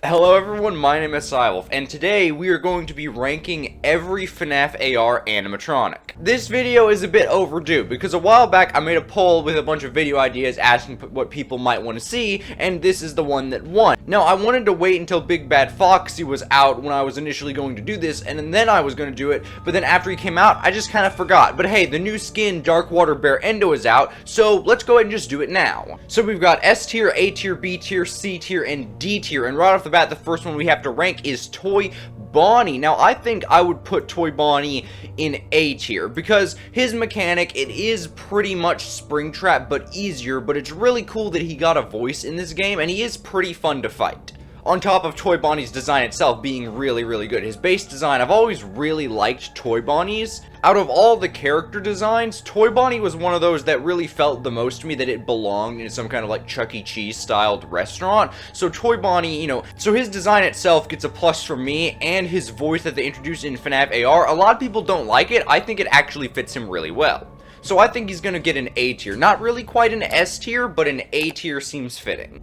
Hello everyone, my name is Cywolf, and today we are going to be ranking every FNaF AR animatronic. This video is a bit overdue, because a while back I made a poll with a bunch of video ideas asking what people might want to see, and this is the one that won. Now, I wanted to wait until Big Bad Foxy was out when I was initially going to do this, and then I was going to do it, but then after he came out, I just kind of forgot. But hey, the new skin, Dark Water Bear Endo, is out, so let's go ahead and just do it now. So we've got S tier, A tier, B tier, C tier, and D tier, and right off the bat, the first one we have to rank is Toy Bonnie. Now, I think I would put Toy Bonnie in A tier, because his mechanic, it is pretty much Springtrap, but easier, but it's really cool that he got a voice in this game, and he is pretty fun to fight. On top of Toy Bonnie's design itself being really good. His base design, I've always really liked Toy Bonnie's. Out of all the character designs, Toy Bonnie was one of those that really felt the most to me that it belonged in some kind of like Chuck E. Cheese styled restaurant. So Toy Bonnie, so his design itself gets a plus from me, and his voice that they introduced in FNaF AR, a lot of people don't like it. I think it actually fits him really well. So I think he's gonna get an A tier. Not really quite an S tier, but an A tier seems fitting.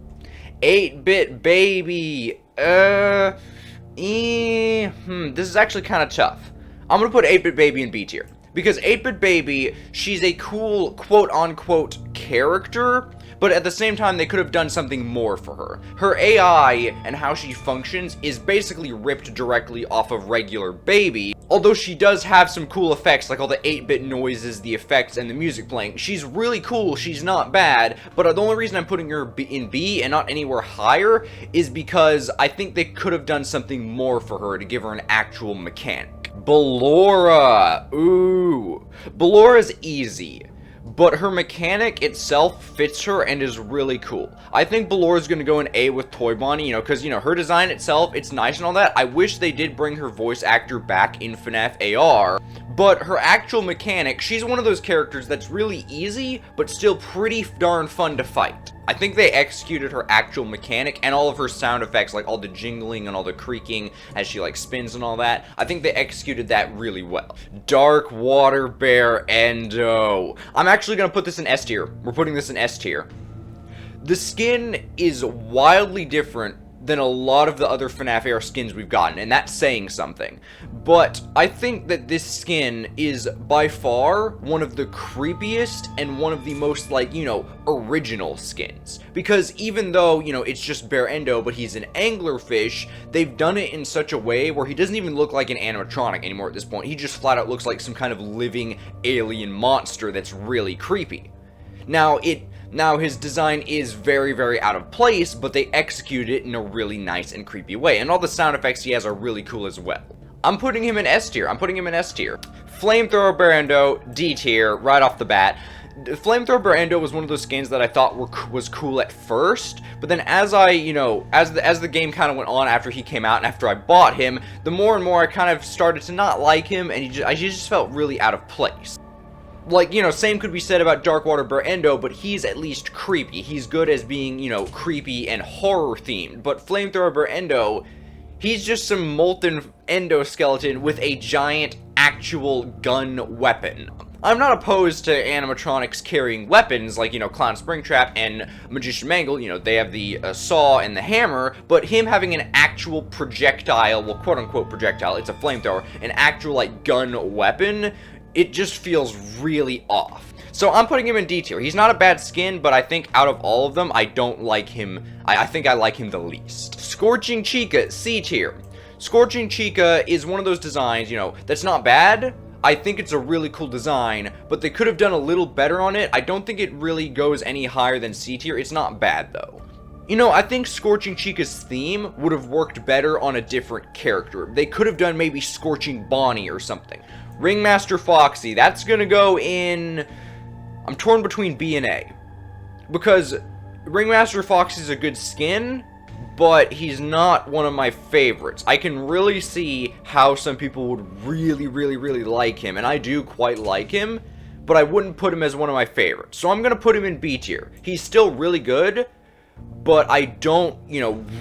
8-bit baby, this is actually kind of tough. I'm gonna put 8-bit baby in B tier, because 8-bit baby, she's a cool quote-unquote character, but at the same time, they could have done something more for her. Her AI and how she functions is basically ripped directly off of regular baby, although she does have some cool effects, like all the 8-bit noises, the effects, and the music playing. She's really cool, she's not bad, but the only reason I'm putting her in B and not anywhere higher is because I think they could have done something more for her to give her an actual mechanic. Ballora! Ooh. Ballora's easy, but her mechanic itself fits her and is really cool. I think Ballora's gonna go in A with Toy Bonnie, because, her design itself, it's nice and all that. I wish they did bring her voice actor back in FNaF AR, but her actual mechanic, she's one of those characters that's really easy, but still pretty darn fun to fight. I think they executed her actual mechanic and all of her sound effects, like all the jingling and all the creaking as she spins and all that. I think they executed that really well. Dark Water Bear Endo. I'm actually gonna put this in S tier. We're putting this in S tier. The skin is wildly different than a lot of the other FNaF AR skins we've gotten, and that's saying something. But I think that this skin is by far one of the creepiest and one of the most, original skins. Because even though, it's just Bear Endo, but he's an anglerfish, they've done it in such a way where he doesn't even look like an animatronic anymore at this point. He just flat out looks like some kind of living alien monster that's really creepy. Now, his design is very out of place, but they execute it in a really nice and creepy way, and all the sound effects he has are really cool as well. I'm putting him in S tier. Flamethrower Bear Endo, D tier, right off the bat. Flamethrower Bear Endo was one of those skins that I thought was cool at first, but then as as the game kind of went on after he came out and after I bought him, the more and more I kind of started to not like him, and he just felt really out of place. Same could be said about Dark Water Bear Endo, but he's at least creepy. He's good as being, creepy and horror-themed. But Flamethrower Bear Endo, he's just some molten endoskeleton with a giant, actual gun weapon. I'm not opposed to animatronics carrying weapons like, Clown Springtrap and Magician Mangle. They have the saw and the hammer, but him having an actual projectile, well, quote-unquote projectile, it's a flamethrower, an actual, gun weapon, it just feels really off. So I'm putting him in D tier. He's not a bad skin, but I think out of all of them, I don't like him. I think I like him the least. Scorching Chica, C tier. Scorching Chica is one of those designs, that's not bad. I think it's a really cool design, but they could have done a little better on it. I don't think it really goes any higher than C tier. It's not bad, though. I think Scorching Chica's theme would have worked better on a different character. They could have done maybe Scorching Bonnie or something. Ringmaster Foxy, that's gonna go in... I'm torn between B and A. Because Ringmaster Foxy's a good skin, but he's not one of my favorites. I can really see how some people would really like him, and I do quite like him, but I wouldn't put him as one of my favorites. So I'm gonna put him in B tier. He's still really good, but I don't,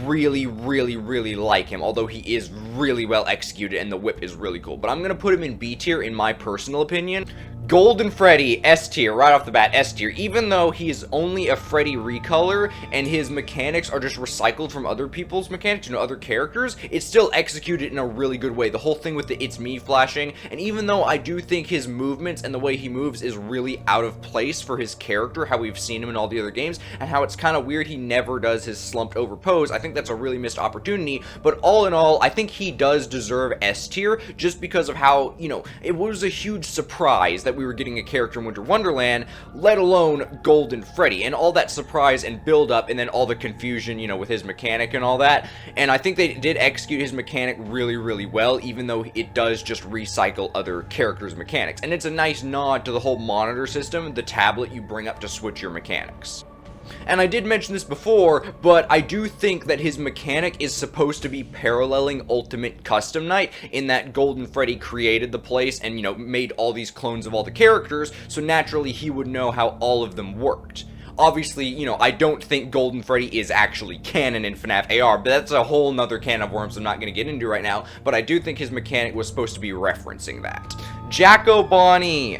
really like him, although he is really well executed and the whip is really cool. But I'm going to put him in B tier in my personal opinion. Golden Freddy, S tier, right off the bat, S tier. Even though he is only a Freddy recolor, and his mechanics are just recycled from other people's mechanics, other characters, it's still executed in a really good way. The whole thing with the "it's me" flashing, and even though I do think his movements and the way he moves is really out of place for his character, how we've seen him in all the other games, and how it's kind of weird he never does his slumped over pose, I think that's a really missed opportunity. But all in all, I think he does deserve S tier, just because of how, it was a huge surprise that we were getting a character in Winter Wonderland, let alone Golden Freddy, and all that surprise and build up, and then all the confusion, with his mechanic and all that. And I think they did execute his mechanic really, really well, even though it does just recycle other characters' mechanics. And it's a nice nod to the whole monitor system, the tablet you bring up to switch your mechanics. And I did mention this before, but I do think that his mechanic is supposed to be paralleling Ultimate Custom Night, in that Golden Freddy created the place and, made all these clones of all the characters, so naturally he would know how all of them worked. Obviously, I don't think Golden Freddy is actually canon in FNaF AR, but that's a whole nother can of worms I'm not going to get into right now, but I do think his mechanic was supposed to be referencing that. Jacko Bonnie.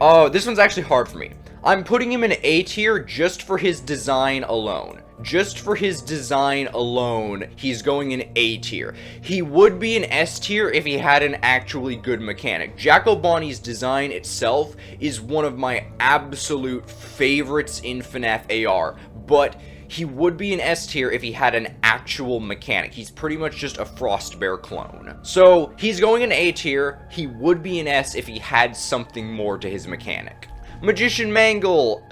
Oh, this one's actually hard for me. I'm putting him in A tier just for his design alone. Just for his design alone, he's going in A tier. He would be an S tier if he had an actually good mechanic. Jacko Bonnie's design itself is one of my absolute favorites in FNaF AR, but he would be an S tier if he had an actual mechanic. He's pretty much just a Frostbear clone. So, he's going in A tier. He would be an S if he had something more to his mechanic. Magician Mangle,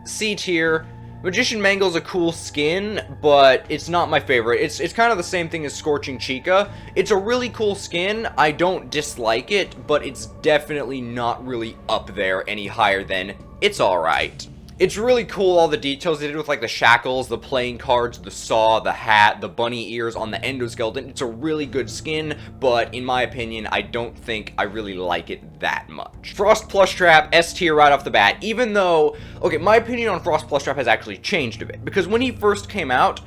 C tier. Magician Mangle's a cool skin, but it's not my favorite. It's kind of the same thing as Scorching Chica. It's a really cool skin. I don't dislike it, but it's definitely not really up there any higher than it's alright. It's really cool, all the details they did with, like, the shackles, the playing cards, the saw, the hat, the bunny ears on the Endoskeleton. It's a really good skin, but in my opinion, I don't think I really like it that much. Frost Plushtrap, S tier right off the bat, even though, okay, my opinion on Frost Plushtrap has actually changed a bit, because when he first came out,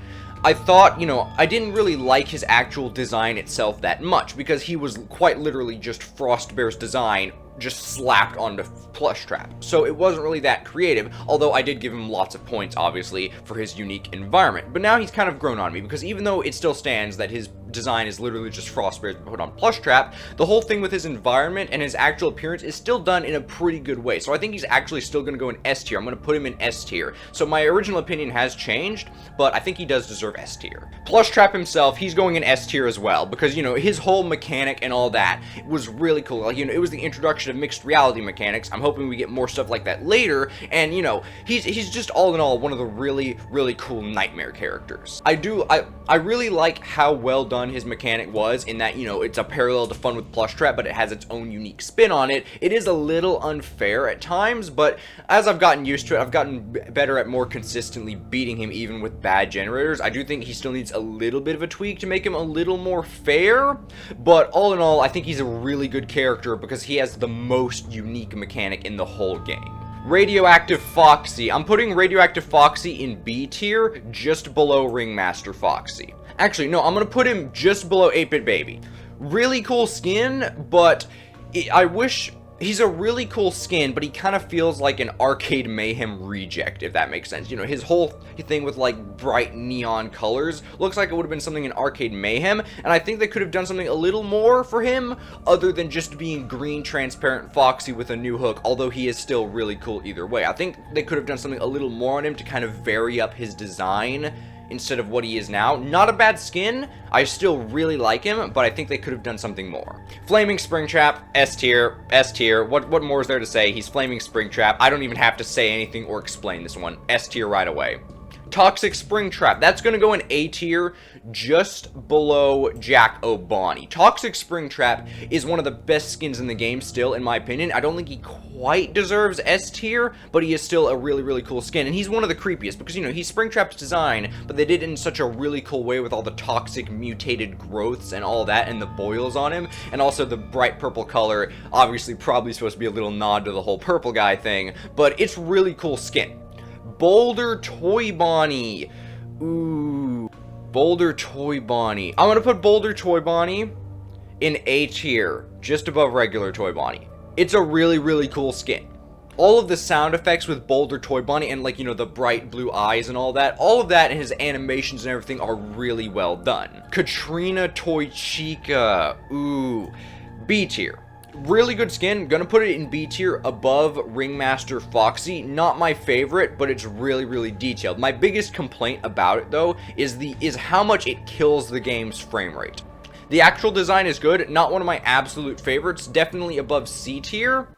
I thought, I didn't really like his actual design itself that much, because he was quite literally just Frostbear's design just slapped onto Plushtrap. So it wasn't really that creative, although I did give him lots of points, obviously, for his unique environment. But now he's kind of grown on me, because even though it still stands that his design is literally just Frostbear put on Plushtrap, the whole thing with his environment and his actual appearance is still done in a pretty good way. So I think he's actually still going to go in S tier. I'm going to put him in S tier. So my original opinion has changed, but I think he does deserve S tier. Plushtrap himself, he's going in S tier as well, because, his whole mechanic and all that was really cool. Like, it was the introduction of mixed reality mechanics. I'm hoping we get more stuff like that later, and, he's just all in all one of the really, really cool nightmare characters. I really like how well done his mechanic was, in that, it's a parallel to Fun with Plushtrap, but it has its own unique spin on it. It is a little unfair at times, but as I've gotten used to it, I've gotten better at more consistently beating him even with bad generators. I do think he still needs a little bit of a tweak to make him a little more fair, but all in all, I think he's a really good character because he has the most unique mechanic in the whole game. Radioactive Foxy. I'm putting Radioactive Foxy in B tier, just below Ringmaster Foxy. Actually, no, I'm going to put him just below 8-Bit Baby. Really cool skin, but I wish... He's a really cool skin, but he kind of feels like an Arcade Mayhem reject, if that makes sense. His whole thing with, like, bright neon colors looks like it would have been something in Arcade Mayhem, and I think they could have done something a little more for him, other than just being green, transparent Foxy with a new hook, although he is still really cool either way. I think they could have done something a little more on him to kind of vary up his design instead of what he is now. Not a bad skin, I still really like him, but I think they could have done something more. Flaming Springtrap, S tier, S tier. What more is there to say? He's Flaming Springtrap. I don't even have to say anything or explain this one. S tier right away. Toxic Springtrap, that's going to go in A tier, just below Jack O'Bonnie. Toxic Springtrap is one of the best skins in the game still, in my opinion. I don't think he quite deserves S tier, but he is still a really, really cool skin. And he's one of the creepiest, because, he's Springtrap's design, but they did it in such a really cool way with all the toxic mutated growths and all that, and the boils on him, and also the bright purple color. Obviously, probably supposed to be a little nod to the whole purple guy thing, but it's really cool skin. Boulder Toy Bonnie. Ooh. Boulder Toy Bonnie. I'm going to put Boulder Toy Bonnie in A tier, just above regular Toy Bonnie. It's a really, really cool skin. All of the sound effects with Boulder Toy Bonnie and, like, you know, the bright blue eyes and all of that and his animations and everything are really well done. Katrina Toy Chica, ooh, B tier. Really good skin, gonna put it in B tier above Ringmaster Foxy. Not my favorite, but it's really, really detailed. My biggest complaint about it, though, is how much it kills the game's frame rate. The actual design is good, not one of my absolute favorites, definitely above C tier,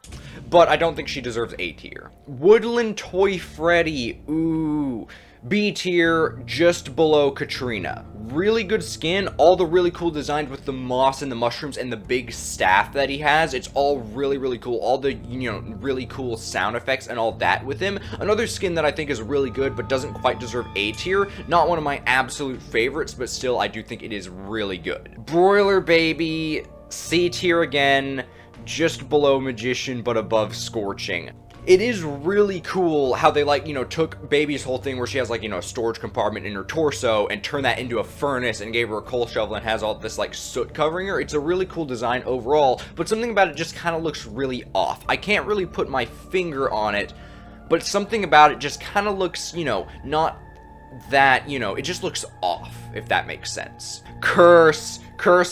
but I don't think she deserves A tier. Woodland Toy Freddy, ooh, B tier, just below Katrina. Really good skin, all the really cool designs with the moss and the mushrooms and the big staff that he has. It's all really, really cool. All the, you know, really cool sound effects and all that with him. Another skin that I think is really good but doesn't quite deserve A tier. Not one of my absolute favorites, but still I do think it is really good. Broiler Baby, C tier again, just below Magician but above Scorching. It is really cool how they, like, you know, took Baby's whole thing where she has, like, you know, a storage compartment in her torso and turned that into a furnace and gave her a coal shovel and has all this, like, soot covering her. It's a really cool design overall, but something about it just kind of looks really off. I can't really put my finger on it, but something about it just kind of looks, you know, not that, you know, it just looks off, if that makes sense. Curse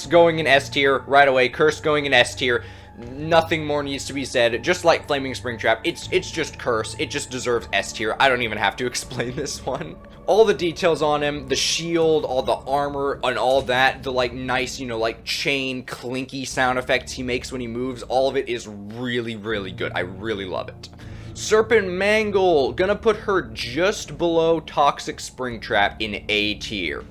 going in S tier right away. Curse going in S tier. Nothing more needs to be said. Just like Flaming Springtrap, it's just Curse. It just deserves S tier. I don't even have to explain this one. All the details on him, the shield, all the armor, and all that, the, like, nice, you know, like, chain clinky sound effects he makes when he moves, all of it is really, really good. I really love it. Serpent Mangle, gonna put her just below Toxic Springtrap in A tier.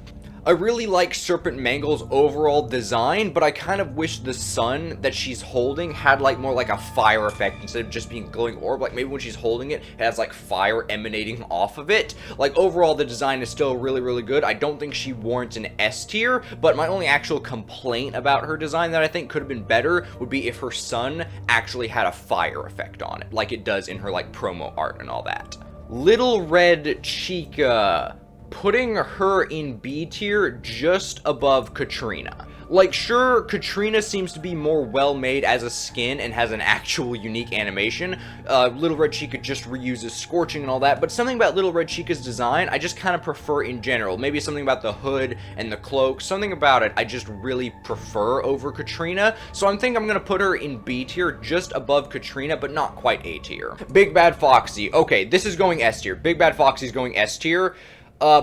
I really like Serpent Mangle's overall design, but I kind of wish the sun that she's holding had, like, more like a fire effect instead of just being a glowing orb. Like, maybe when she's holding it, it has, like, fire emanating off of it. Like, overall, the design is still really, really good. I don't think she warrants an S tier, but my only actual complaint about her design that I think could have been better would be if her sun actually had a fire effect on it, like it does in her, like, promo art and all that. Little Red Chica, putting her in B tier just above Katrina. Like, sure, Katrina seems to be more well-made as a skin and has an actual unique animation. Little Red Chica just reuses Scorching and all that, but something about Little Red Chica's design I just kind of prefer in general. Maybe something about the hood and the cloak, something about it I just really prefer over Katrina, so I think I'm gonna put her in B tier just above Katrina, but not quite A tier. Big Bad Foxy, okay, this is going S tier. Big Bad Foxy's going S tier.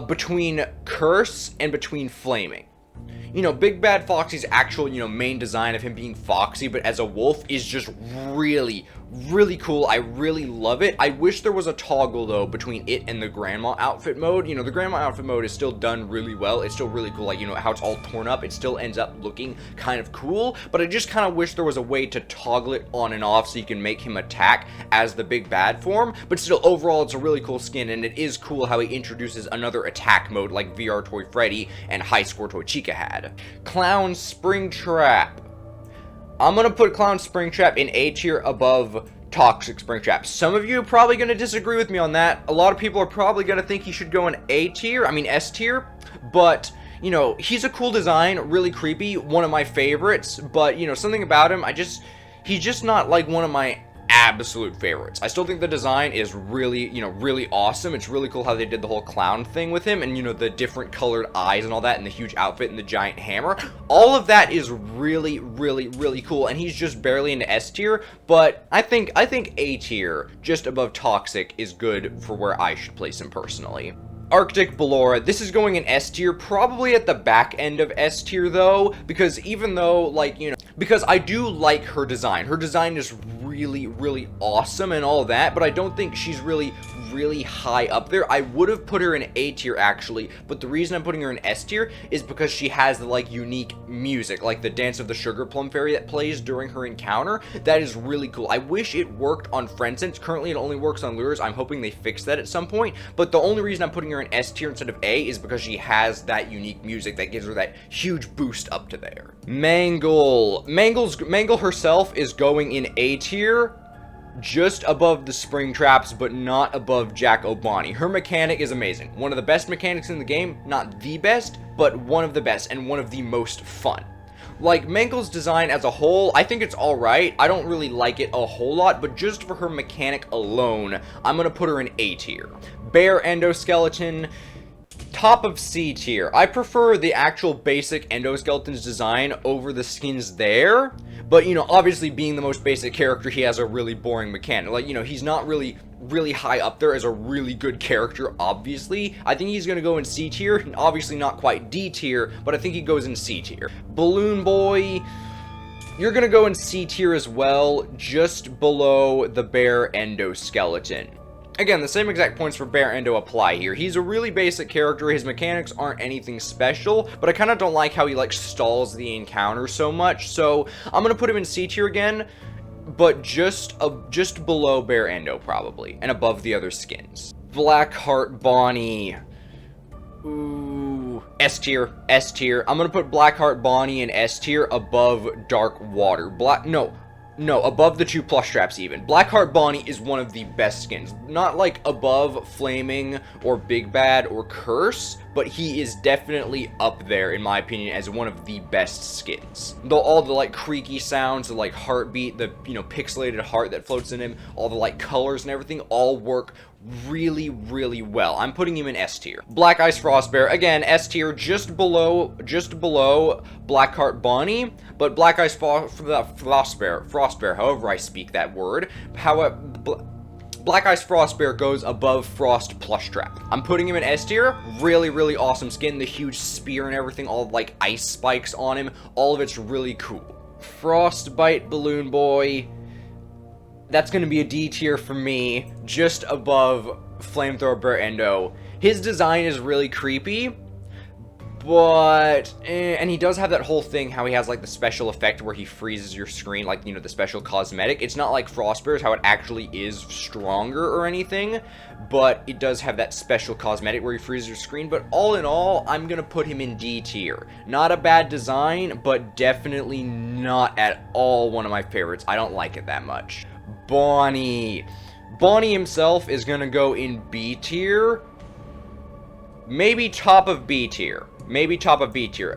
Between Curse and between Flaming. You know, Big Bad Foxy's actual, you know, main design of him being Foxy, but as a wolf, is just really, really cool. I really love it. I wish there was a toggle, though, between it and the Grandma outfit mode. You know, the Grandma outfit mode is still done really well. It's still really cool. Like, you know, how it's all torn up. It still ends up looking kind of cool, but I just kind of wish there was a way to toggle it on and off so you can make him attack as the Big Bad form, but still, overall, it's a really cool skin, and it is cool how he introduces another attack mode like VR Toy Freddy and High Score Toy Chica had. Clown Springtrap. I'm gonna put Clown Springtrap in A tier above Toxic Springtrap. Some of you are probably gonna disagree with me on that. A lot of people are probably gonna think he should go in S tier, but, you know, he's a cool design, really creepy, one of my favorites, but, you know, something about him, he's just not, like, one of my absolute favorites. I still think the design is really, you know, really awesome. It's really cool how they did the whole clown thing with him, and, you know, the different colored eyes and all that, and the huge outfit and the giant hammer. All of that is really, really, really cool, and he's just barely into S tier, but I think A tier, just above Toxic, is good for where I should place him personally. Arctic Ballora, this is going in S tier, probably at the back end of S tier, though, because even though, like, you know, because I do like her design. Her design is really, really awesome and all that, but I don't think she's really high up there. I would have put her in A tier, actually, but the reason I'm putting her in S tier is because she has the, like, unique music, like the Dance of the Sugar Plum Fairy that plays during her encounter. That is really cool. I wish it worked on Friendsense. Currently, it only works on Lures. I'm hoping they fix that at some point, but the only reason I'm putting her in S tier instead of A is because she has that unique music that gives her that huge boost up to there. Mangle. Mangle herself is going in A tier, just above the Springtraps, but not above Jack O'Bonnie. Her mechanic is amazing. One of the best mechanics in the game, not the best, but one of the best and one of the most fun. Like, Mangle's design as a whole, I think it's alright. I don't really like it a whole lot, but just for her mechanic alone, I'm gonna put her in A tier. Bear Endoskeleton, top of C tier. I prefer the actual basic Endoskeletons design over the skins there, but, you know, obviously being the most basic character, he has a really boring mechanic. Like, you know, he's not really high up there as a really good character, obviously. I think he's gonna go in C tier, and obviously not quite D tier, but I think he goes in C tier. Balloon Boy, you're gonna go in C tier as well, just below the Bear Endoskeleton. Again, the same exact points for Bear Endo apply here. He's a really basic character, his mechanics aren't anything special, but I kind of don't like how he, like, stalls the encounter so much, so I'm gonna put him in C tier again, but just below Bear Endo, probably, and above the other skins. Blackheart Bonnie. Ooh. S tier, S tier. I'm gonna put Blackheart Bonnie in S tier above Dark Water. No, above the two plush straps even. Blackheart Bonnie is one of the best skins. Not like above Flaming or Big Bad or Curse, but he is definitely up there in my opinion as one of the best skins. Though all the like creaky sounds, the like heartbeat, the, you know, pixelated heart that floats in him, all the like colors and everything all work really, really well. I'm putting him in S tier. Black Ice Frostbear, again, S tier, just below Blackheart Bonnie, but Black Ice Frostbear, however I speak that word, however, Black Ice Frostbear goes above Frost Plush Trap. I'm putting him in S tier. Really, really awesome skin, the huge spear and everything, all like ice spikes on him, all of it's really cool. Frostbite Balloon Boy, that's going to be a D tier for me, just above Flamethrower Bear Endo. His design is really creepy, but, and he does have that whole thing, how he has, like, the special effect where he freezes your screen, like, you know, the special cosmetic. It's not like Frostbear's, how it actually is stronger or anything, but it does have that special cosmetic where he freezes your screen. But all in all, I'm going to put him in D tier. Not a bad design, but definitely not at all one of my favorites. I don't like it that much. Bonnie himself is gonna go in B tier, maybe top of B tier,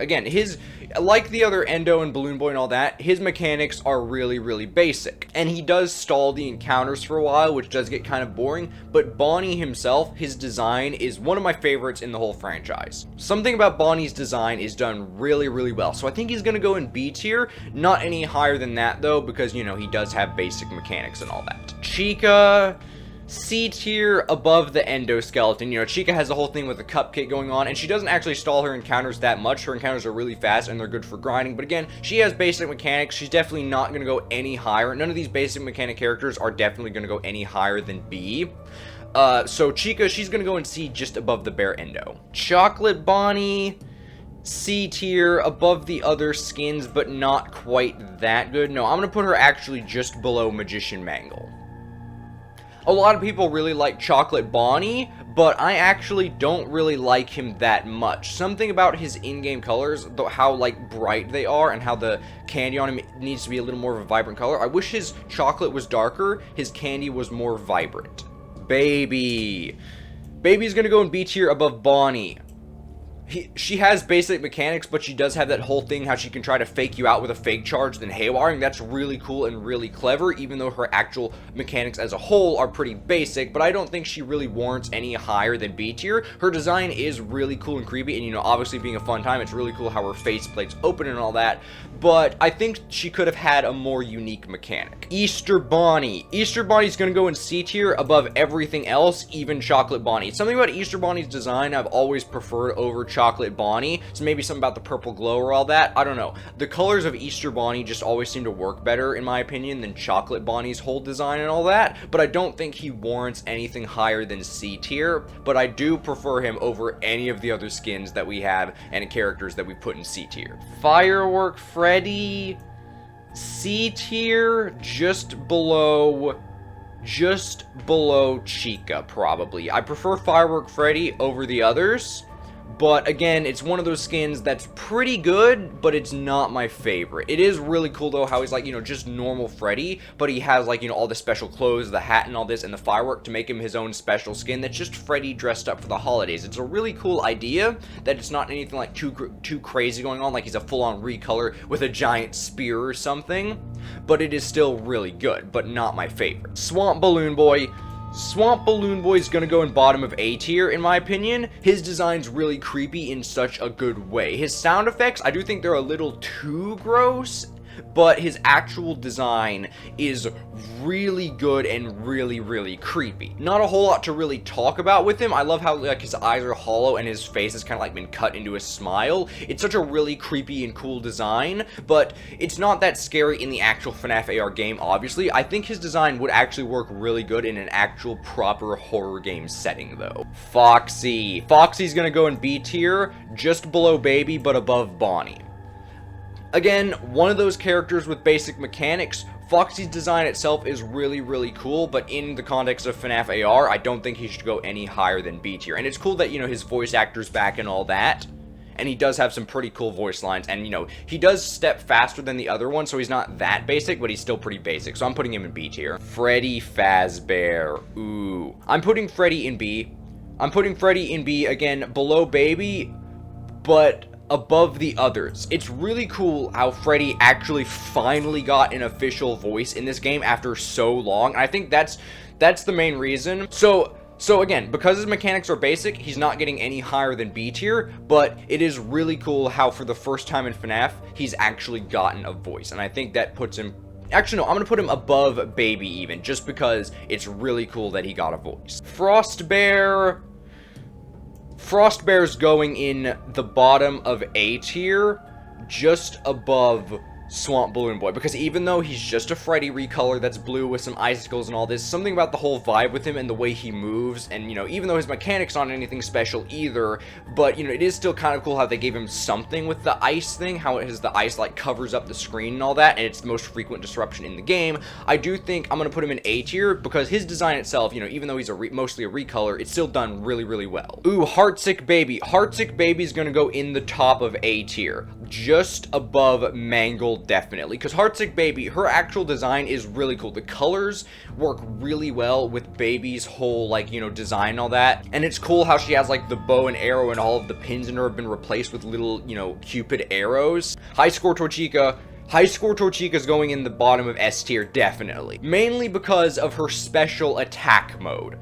again, his, like the other Endo and Balloon Boy and all that, his mechanics are really, really basic, and he does stall the encounters for a while, which does get kind of boring, but Bonnie himself, his design is one of my favorites in the whole franchise. Something about Bonnie's design is done really, really well, so I think he's gonna go in B tier, not any higher than that though, because, you know, he does have basic mechanics and all that. Chica, C tier above the Endoskeleton. You know, Chica has the whole thing with the cupcake going on, and she doesn't actually stall her encounters that much. Her encounters are really fast, and they're good for grinding, but again, she has basic mechanics. She's definitely not going to go any higher. None of these basic mechanic characters are definitely going to go any higher than B. So Chica, she's going to go in C just above the Bear Endo. Chocolate Bonnie, C tier, above the other skins, but not quite that good. No, I'm going to put her actually just below Magician Mangle. A lot of people really like Chocolate Bonnie, but I actually don't really like him that much. Something about his in-game colors, how like bright they are and how the candy on him needs to be a little more of a vibrant color. I wish his chocolate was darker, his candy was more vibrant. Baby's gonna go in B tier above Bonnie. She has basic mechanics, but she does have that whole thing how she can try to fake you out with a fake charge then haywiring. That's really cool and really clever, even though her actual mechanics as a whole are pretty basic, but I don't think she really warrants any higher than B tier. Her design is really cool and creepy, and, you know, obviously being a fun time, it's really cool how her faceplate's open and all that, but I think she could have had a more unique mechanic. Easter Bonnie's gonna go in C tier above everything else, even Chocolate Bonnie. Something about Easter Bonnie's design I've always preferred over Chocolate Bonnie, so maybe something about the purple glow or all that, I don't know. The colors of Easter Bonnie just always seem to work better, in my opinion, than Chocolate Bonnie's whole design and all that, but I don't think he warrants anything higher than C tier, but I do prefer him over any of the other skins that we have and characters that we put in C tier. Firework Freddy, C tier, just below Chica, probably. I prefer Firework Freddy over the others, But again, it's one of those skins that's pretty good, but it's not my favorite. It is really cool though how he's like, you know, just normal Freddy, but he has like, you know, all the special clothes, the hat and all this, and the firework to make him his own special skin that's just Freddy dressed up for the holidays. It's a really cool idea that it's not anything like too crazy going on, like he's a full-on recolor with a giant spear or something, but it is still really good, but not my favorite. Swamp Balloon Boy. Swamp Balloon Boy is going to go in bottom of A tier, in my opinion. His design's really creepy in such a good way. His sound effects, I do think they're a little too gross, but his actual design is really good and really creepy. Not a whole lot to really talk about with him. I love how like his eyes are hollow and his face has kind of like been cut into a smile. It's such a really creepy and cool design, but it's not that scary in the actual FNaF AR game, obviously. I think his design would actually work really good in an actual proper horror game setting, though. Foxy. Foxy's gonna go in B tier, just below Baby, but above Bonnie. Again, one of those characters with basic mechanics. Foxy's design itself is really cool, but in the context of FNaF AR, I don't think he should go any higher than B tier. And it's cool that, you know, his voice actor's back and all that, and he does have some pretty cool voice lines, and, you know, he does step faster than the other one, so he's not that basic, but he's still pretty basic, so I'm putting him in B tier. Freddy Fazbear. Ooh. I'm putting Freddy in B. I'm putting Freddy in B, again, below Baby, but above the others. It's really cool how Freddy actually finally got an official voice in this game after so long. And I think that's the main reason. So again, because his mechanics are basic, he's not getting any higher than B tier, but it is really cool how for the first time in FNaF, he's actually gotten a voice. And I think that puts him... Actually, no, I'm going to put him above Baby even, just because it's really cool that he got a voice. Frostbear... Frostbear's going in the bottom of A tier, just above Swamp Balloon Boy, because even though he's just a Freddy recolor that's blue with some icicles and all this, something about the whole vibe with him and the way he moves, and, you know, even though his mechanics aren't anything special either, but, you know, it is still kind of cool how they gave him something with the ice thing, how it has the ice, like, covers up the screen and all that, and it's the most frequent disruption in the game. I do think I'm going to put him in A tier, because his design itself, you know, even though he's mostly a recolor, it's still done really well. Ooh, Heartsick Baby. Heartsick Baby's going to go in the top of A tier, just above Mangle, definitely, because Heartsick Baby, her actual design is really cool. The colors work really well with Baby's whole, like, you know, design and all that, and it's cool how she has, like, the bow and arrow and all of the pins in her have been replaced with little, you know, Cupid arrows. High Score Torchica. High Score Torchica's going in the bottom of S tier, definitely. Mainly because of her special attack mode.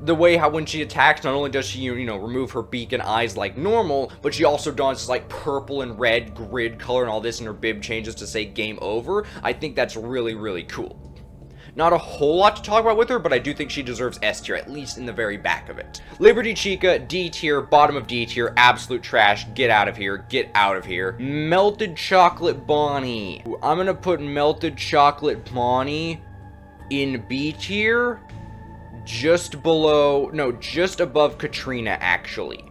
The way how when she attacks, not only does she, you know, remove her beak and eyes like normal, but she also dons this, like, purple and red grid color and all this, and her bib changes to say game over. I think that's really cool. Not a whole lot to talk about with her, but I do think she deserves S tier, at least in the very back of it. Liberty Chica, D tier, bottom of D tier, absolute trash, get out of here, get out of here. Melted Chocolate Bonnie. I'm gonna put Melted Chocolate Bonnie in B tier. Just below, no, just above Katrina, actually.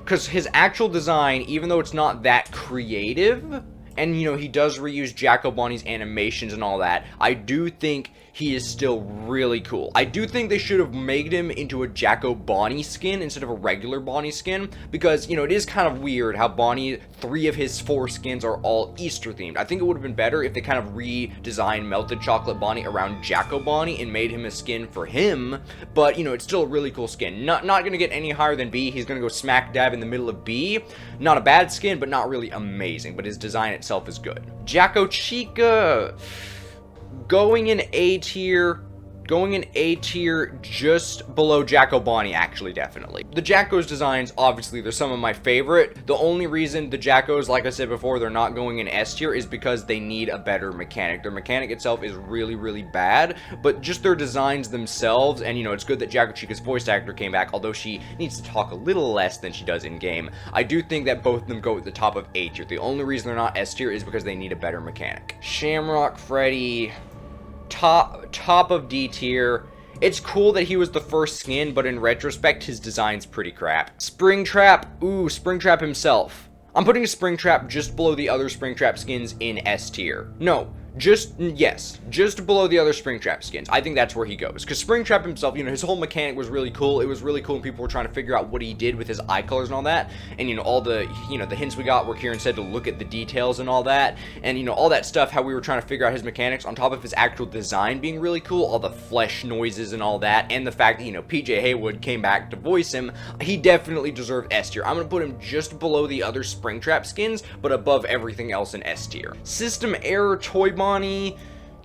Because his actual design, even though it's not that creative, and, you know, he does reuse Jacko Bonnie's animations and all that, I do think he is still really cool. I do think they should have made him into a Jacko Bonnie skin instead of a regular Bonnie skin, because, you know, it is kind of weird how Bonnie, 3 of his 4 skins are all Easter themed. I think it would have been better if they kind of redesigned Melted Chocolate Bonnie around Jacko Bonnie and made him a skin for him, but, you know, it's still a really cool skin. Not gonna get any higher than B. He's gonna go smack dab in the middle of B. Not a bad skin, but not really amazing, but his design itself is good. Jacko Chica, going in A tier, just below Jacko Bonnie, actually, definitely. The Jacko's designs, obviously, they're some of my favorite. The only reason the Jackos, like I said before, they're not going in S tier is because they need a better mechanic. Their mechanic itself is really bad, but just their designs themselves, and, you know, it's good that Jacko Chica's voice actor came back, although she needs to talk a little less than she does in-game. I do think that both of them go at the top of A tier. The only reason they're not S tier is because they need a better mechanic. Shamrock Freddy, top of D tier. It's cool that he was the first skin, but in retrospect, his design's pretty crap. Springtrap, ooh, Springtrap himself. I'm putting Springtrap just below the other Springtrap skins in S tier. No, just below the other Springtrap skins. I think that's where he goes. Because Springtrap himself, his whole mechanic was really cool. It was really cool when people were trying to figure out what he did with his eye colors and all that. And, all the, the hints we got where Kieran said to look at the details and all that. And, all that stuff, how we were trying to figure out his mechanics on top of his actual design being really cool. All the flesh noises and all that. And the fact that, PJ Haywood came back to voice him. He definitely deserved S tier. I'm going to put him just below the other Springtrap skins, but above everything else in S tier. System Error Toy Bonnie,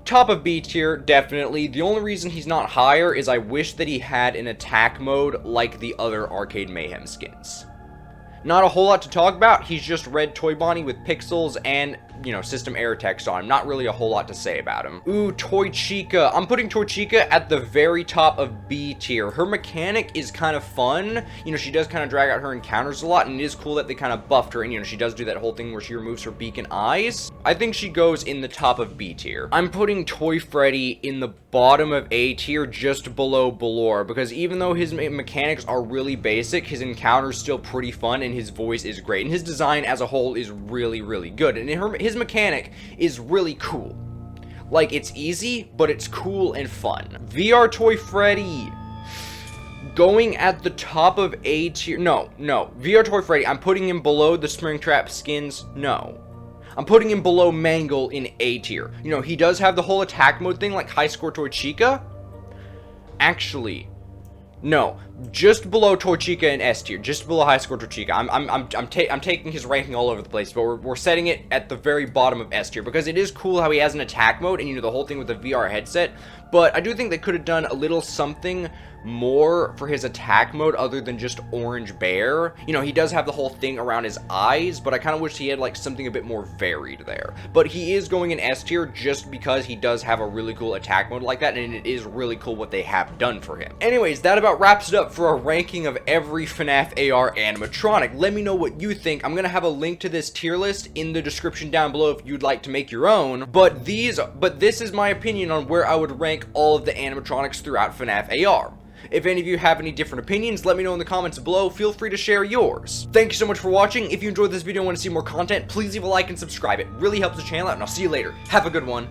top of B tier, definitely. The only reason he's not higher is I wish that he had an attack mode like the other Arcade Mayhem skins. Not a whole lot to talk about. He's just red Toy Bonnie with pixels and, system error text on him. Not really a whole lot to say about him. Ooh, Toy Chica. I'm putting Toy Chica at the very top of B tier. Her mechanic is kind of fun. She does kind of drag out her encounters a lot, and it is cool that they kind of buffed her, and, she does do that whole thing where she removes her beak and eyes. I think she goes in the top of B tier. I'm putting Toy Freddy in the bottom of A tier, just below Balor, because even though his mechanics are really basic, his encounter's still pretty fun, and his voice is great, and his design as a whole is really, really good, and his mechanic is really cool. Like, it's easy, but it's cool and fun. VR Toy Freddy, going at the top of A tier. No, VR Toy Freddy, I'm putting him below the Springtrap skins. No, I'm putting him below Mangle in A tier. He does have the whole attack mode thing like High Score Toy Chica. Actually, no, just below Toy Chica in S tier, just below High Score Toy Chica. I'm taking his ranking all over the place, but we're setting it at the very bottom of S tier because it is cool how he has an attack mode and the whole thing with the VR headset. But I do think they could have done a little something more for his attack mode other than just Orange Bear. He does have the whole thing around his eyes, but I kind of wish he had like something a bit more varied there. But he is going in S tier just because he does have a really cool attack mode like that, and it is really cool what they have done for him. Anyways, that about wraps it up for a ranking of every FNaF AR animatronic. Let me know what you think. I'm gonna have a link to this tier list in the description down below if you'd like to make your own. But this is my opinion on where I would rank all of the animatronics throughout FNaF AR. If any of you have any different opinions, let me know in the comments below. Feel free to share yours. Thank you so much for watching. If you enjoyed this video and want to see more content, please leave a like and subscribe. It really helps the channel out, and I'll see you later. Have a good one.